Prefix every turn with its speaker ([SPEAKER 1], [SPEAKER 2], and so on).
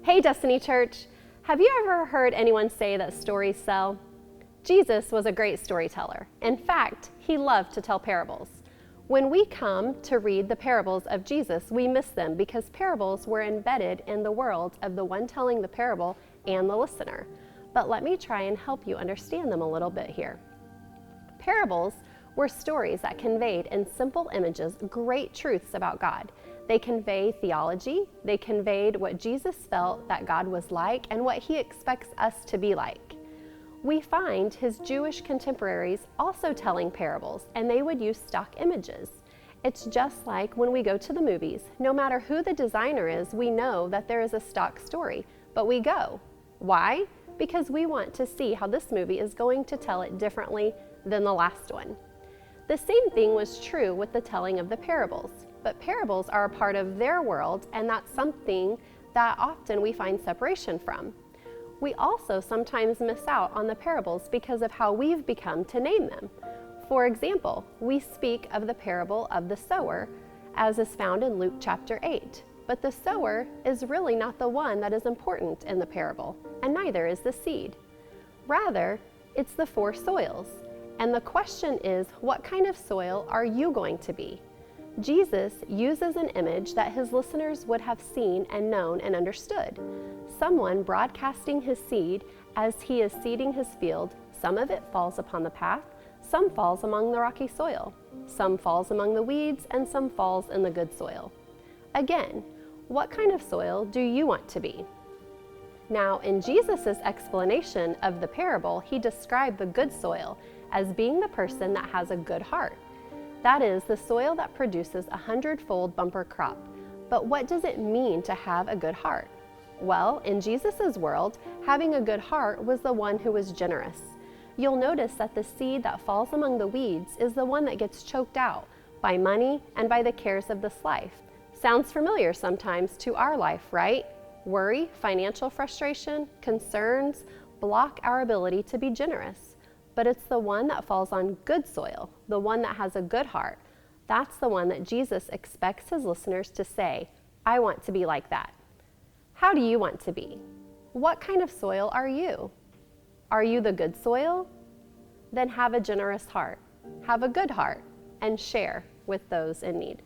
[SPEAKER 1] Hey Destiny Church, have you ever heard anyone say that stories sell? Jesus was a great storyteller. In fact, he loved to tell parables. When we come to read the parables of Jesus, we miss them because parables were embedded in the world of the one telling the parable and the listener. But let me try and help you understand them a little bit here. Parables were stories that conveyed in simple images great truths about God. They convey theology, they conveyed what Jesus felt that God was like and what he expects us to be like. We find his Jewish contemporaries also telling parables, and they would use stock images. It's just like when we go to the movies. No matter who the designer is, we know that there is a stock story, but we go. Why? Because we want to see how this movie is going to tell it differently than the last one. The same thing was true with the telling of the parables, but parables are a part of their world, and that's something that often we find separation from. We also sometimes miss out on the parables because of how we've become to name them. For example, we speak of the parable of the sower as is found in Luke chapter 8, but the sower is really not the one that is important in the parable, and neither is the seed. Rather, it's the four soils. And the question is, what kind of soil are you going to be? Jesus uses an image that his listeners would have seen and known and understood. Someone broadcasting his seed as he is seeding his field. Some of it falls upon the path, some falls among the rocky soil, some falls among the weeds, and some falls in the good soil. Again, what kind of soil do you want to be? Now, in Jesus' explanation of the parable, he described the good soil as being the person that has a good heart. That is, the soil that produces 100-fold bumper crop. But what does it mean to have a good heart? Well, in Jesus' world, having a good heart was the one who was generous. You'll notice that the seed that falls among the weeds is the one that gets choked out by money and by the cares of this life. Sounds familiar sometimes to our life, right? Worry, financial frustration, concerns block our ability to be generous. But it's the one that falls on good soil, the one that has a good heart. That's the one that Jesus expects his listeners to say, I want to be like that. How do you want to be? What kind of soil are you? Are you the good soil? Then have a generous heart, have a good heart, and share with those in need.